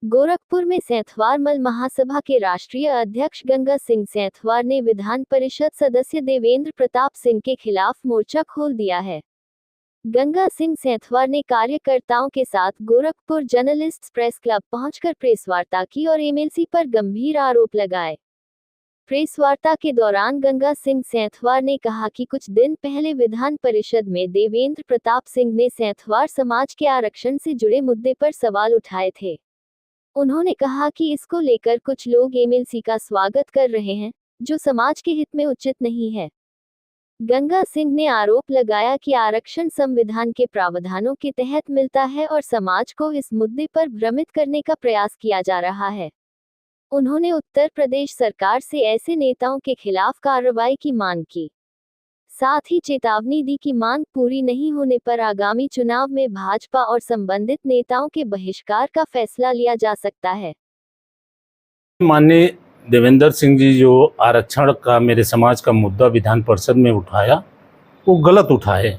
गोरखपुर में सैंथवार मल महासभा के राष्ट्रीय अध्यक्ष गंगा सिंह सैंथवार ने विधान परिषद सदस्य देवेंद्र प्रताप सिंह के खिलाफ मोर्चा खोल दिया है। गंगा सिंह सैंथवार ने कार्यकर्ताओं के साथ गोरखपुर जर्नलिस्ट्स प्रेस क्लब पहुंचकर प्रेस वार्ता की और एमएलसी पर गंभीर आरोप लगाए। प्रेस वार्ता के दौरान गंगा सिंह सैंथवार ने कहा कि कुछ दिन पहले विधान परिषद में देवेंद्र प्रताप सिंह ने सैंथवार समाज के आरक्षण से जुड़े मुद्दे पर सवाल उठाए थे। उन्होंने कहा कि इसको लेकर कुछ लोग एमएलसी का स्वागत कर रहे हैं, जो समाज के हित में उचित नहीं है। गंगा सिंह ने आरोप लगाया कि आरक्षण संविधान के प्रावधानों के तहत मिलता है और समाज को इस मुद्दे पर भ्रमित करने का प्रयास किया जा रहा है। उन्होंने उत्तर प्रदेश सरकार से ऐसे नेताओं के खिलाफ कार्रवाई की मांग की। साथ ही चेतावनी दी कि मांग पूरी नहीं होने पर आगामी चुनाव में भाजपा और संबंधित नेताओं के बहिष्कार का फैसला लिया जा सकता है। माननीय देवेंद्र सिंह जी जो आरक्षण का मेरे समाज का मुद्दा विधान परिषद में उठाया, वो गलत उठाए।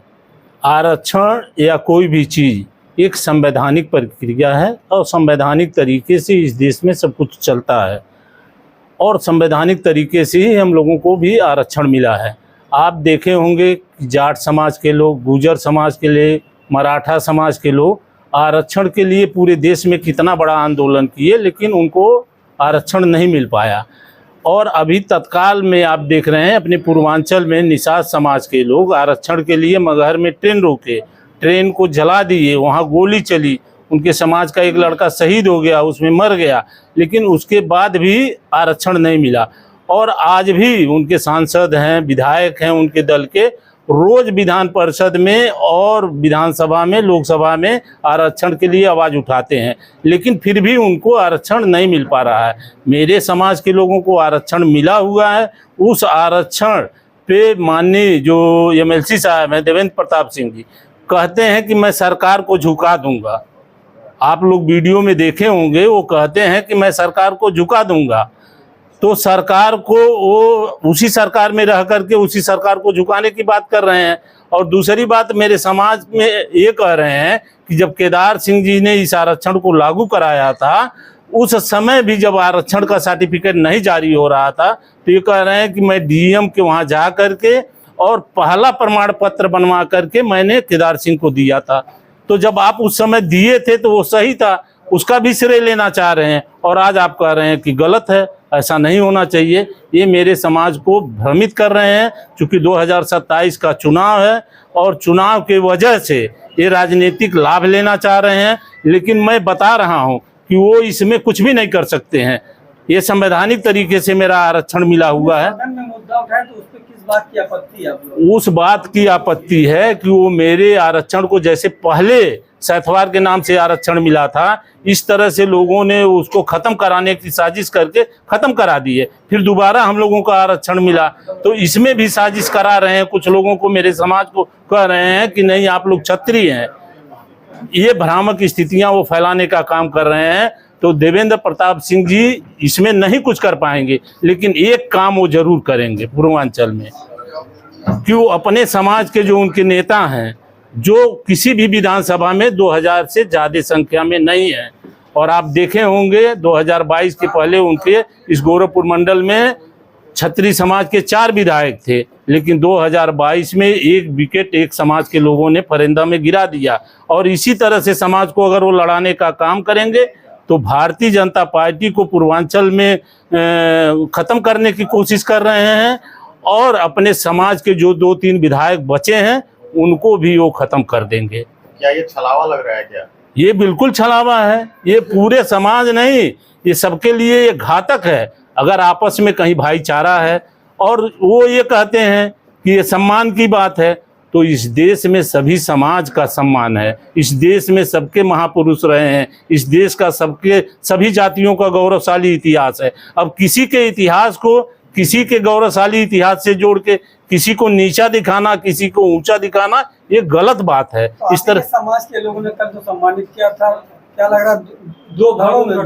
आरक्षण या कोई भी चीज़ एक संवैधानिक प्रक्रिया है और संवैधानिक तरीके से इस देश में सब कुछ चलता है और संवैधानिक तरीके से ही हम लोगों को भी आरक्षण मिला है। आप देखे होंगे कि जाट समाज के लोग, गुर्जर समाज के लिए, मराठा समाज के लोग आरक्षण के लिए पूरे देश में कितना बड़ा आंदोलन किए, लेकिन उनको आरक्षण नहीं मिल पाया। और अभी तत्काल में आप देख रहे हैं अपने पूर्वांचल में निषाद समाज के लोग आरक्षण के लिए मगहर में ट्रेन रोके, ट्रेन को जला दिए, वहाँ गोली चली, उनके समाज का एक लड़का शहीद हो गया, उसमें मर गया, लेकिन उसके बाद भी आरक्षण नहीं मिला। और आज भी उनके सांसद हैं, विधायक हैं उनके दल के, रोज विधान परिषद में और विधानसभा में, लोकसभा में आरक्षण के लिए आवाज़ उठाते हैं, लेकिन फिर भी उनको आरक्षण नहीं मिल पा रहा है। मेरे समाज के लोगों को आरक्षण मिला हुआ है। उस आरक्षण पे माननीय जो एमएलसी साहब हैं देवेंद्र प्रताप सिंह जी कहते हैं कि मैं सरकार को झुका दूंगा। आप लोग वीडियो में देखे होंगे, वो कहते हैं कि मैं सरकार को झुका दूंगा। तो सरकार को वो उसी सरकार में रह करके उसी सरकार को झुकाने की बात कर रहे हैं। और दूसरी बात, मेरे समाज में ये कह रहे हैं कि जब केदार सिंह जी ने इस आरक्षण को लागू कराया था, उस समय भी जब आरक्षण का सर्टिफिकेट नहीं जारी हो रहा था, तो ये कह रहे हैं कि मैं डीएम के वहाँ जा करके और पहला प्रमाण पत्र बनवा करके मैंने केदार सिंह को दिया था। तो जब आप उस समय दिए थे तो वो सही था, उसका भी श्रेय लेना चाह रहे हैं और आज आप कह रहे हैं कि गलत है। ऐसा नहीं होना चाहिए। ये मेरे समाज को भ्रमित कर रहे हैं, क्योंकि 2027 का चुनाव है और चुनाव के वजह से ये राजनीतिक लाभ लेना चाह रहे हैं, लेकिन मैं बता रहा हूँ कि वो इसमें कुछ भी नहीं कर सकते हैं। ये संवैधानिक तरीके से मेरा आरक्षण मिला हुआ है। मुद्दा उठाए तो उस पर किस बात की आपत्ति है? उस बात की आपत्ति है कि वो मेरे आरक्षण को, जैसे पहले सैंथवार के नाम से आरक्षण मिला था, इस तरह से लोगों ने उसको खत्म कराने की साजिश करके खत्म करा दी है। फिर दोबारा हम लोगों को आरक्षण मिला, तो इसमें भी साजिश करा रहे हैं। कुछ लोगों को, मेरे समाज को कह रहे हैं कि नहीं आप लोग क्षत्रिय हैं। ये भ्रामक स्थितियां वो फैलाने का काम कर रहे हैं। तो देवेंद्र प्रताप सिंह जी इसमें नहीं कुछ कर पाएंगे, लेकिन एक काम वो जरूर करेंगे पूर्वांचल में, कि वो अपने समाज के जो उनके नेता हैं, जो किसी भी विधानसभा में 2000 से ज़्यादा संख्या में नहीं है। और आप देखे होंगे 2022 के पहले उनके इस गोरखपुर मंडल में क्षत्रिय समाज के 4 विधायक थे, लेकिन 2022 में एक विकेट एक समाज के लोगों ने फरेंदा में गिरा दिया। और इसी तरह से समाज को अगर वो लड़ाने का काम करेंगे तो भारतीय जनता पार्टी को पूर्वांचल में ख़त्म करने की कोशिश कर रहे हैं और अपने समाज के जो 2-3 विधायक बचे हैं उनको भी वो खत्म कर देंगे। क्या ये छलावा लग रहा है? क्या ये बिल्कुल छलावा है। ये पूरे समाज नहीं, ये सबके लिए ये घातक है। अगर आपस में कहीं भाईचारा है और वो ये कहते हैं कि ये सम्मान की बात है, तो इस देश में सभी समाज का सम्मान है। इस देश में सबके महापुरुष रहे हैं। इस देश का सभी जातियों का गौरवशाली इतिहास है। अब किसी के इतिहास को, किसी के गौरवशाली इतिहास से जोड़ के किसी को नीचा दिखाना, किसी को ऊंचा दिखाना, ये गलत बात है। तो इस तरह समाज के लोगों ने कल तो सम्मानित किया था, क्या लग रहा दो भागों में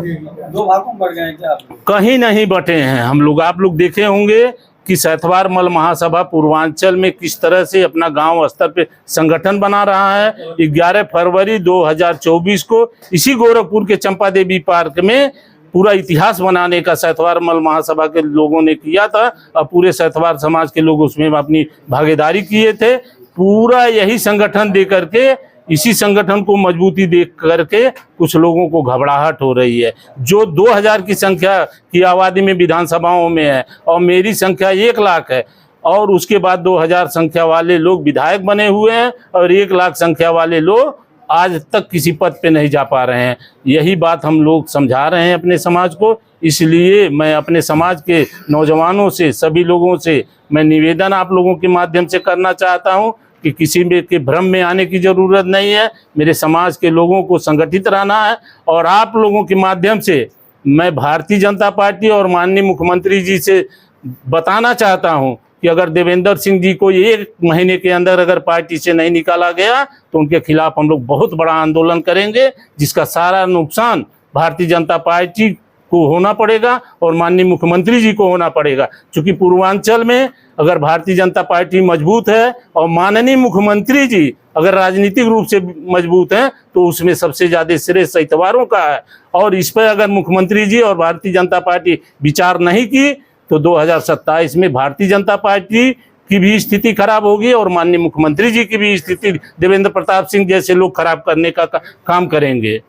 बढ़ गए क्या? कहीं नहीं बटे हैं हम लोग। आप लोग देखे होंगे कि सैथवार मल महासभा पूर्वांचल में किस तरह से अपना गांव स्तर पे संगठन बना रहा है। 11 फरवरी 2024 को इसी गोरखपुर के चंपा देवी पार्क में पूरा इतिहास बनाने का सैथवार मल महासभा के लोगों ने किया था और पूरे सैथवार समाज के लोग उसमें अपनी भागीदारी किए थे। पूरा यही संगठन दे करके, इसी संगठन को मजबूती दे करके कुछ लोगों को घबराहट हो रही है। जो 2000 की संख्या की आबादी में विधानसभाओं में है और मेरी संख्या 1 लाख है, और उसके बाद 2000 संख्या वाले लोग विधायक बने हुए हैं और 1 लाख संख्या वाले लोग आज तक किसी पद पे नहीं जा पा रहे हैं। यही बात हम लोग समझा रहे हैं अपने समाज को। इसलिए मैं अपने समाज के नौजवानों से, सभी लोगों से मैं निवेदन आप लोगों के माध्यम से करना चाहता हूं कि किसी में के भ्रम में आने की ज़रूरत नहीं है। मेरे समाज के लोगों को संगठित रहना है और आप लोगों के माध्यम से मैं भारतीय जनता पार्टी और माननीय मुख्यमंत्री जी से बताना चाहता हूं कि अगर देवेंद्र सिंह जी को 1 महीने के अंदर अगर पार्टी से नहीं निकाला गया तो उनके खिलाफ हम लोग बहुत बड़ा आंदोलन करेंगे, जिसका सारा नुकसान भारतीय जनता पार्टी को होना पड़ेगा और माननीय मुख्यमंत्री जी को होना पड़ेगा। क्योंकि पूर्वांचल में अगर भारतीय जनता पार्टी मजबूत है और माननीय मुख्यमंत्री जी अगर राजनीतिक रूप से मजबूत हैं तो उसमें सबसे ज़्यादा श्रेय सैथवारों का है। और इस पर अगर मुख्यमंत्री जी और भारतीय जनता पार्टी विचार नहीं की तो 2027 में भारतीय जनता पार्टी की भी स्थिति खराब होगी और माननीय मुख्यमंत्री जी की भी स्थिति देवेंद्र प्रताप सिंह जैसे लोग खराब करने का काम करेंगे।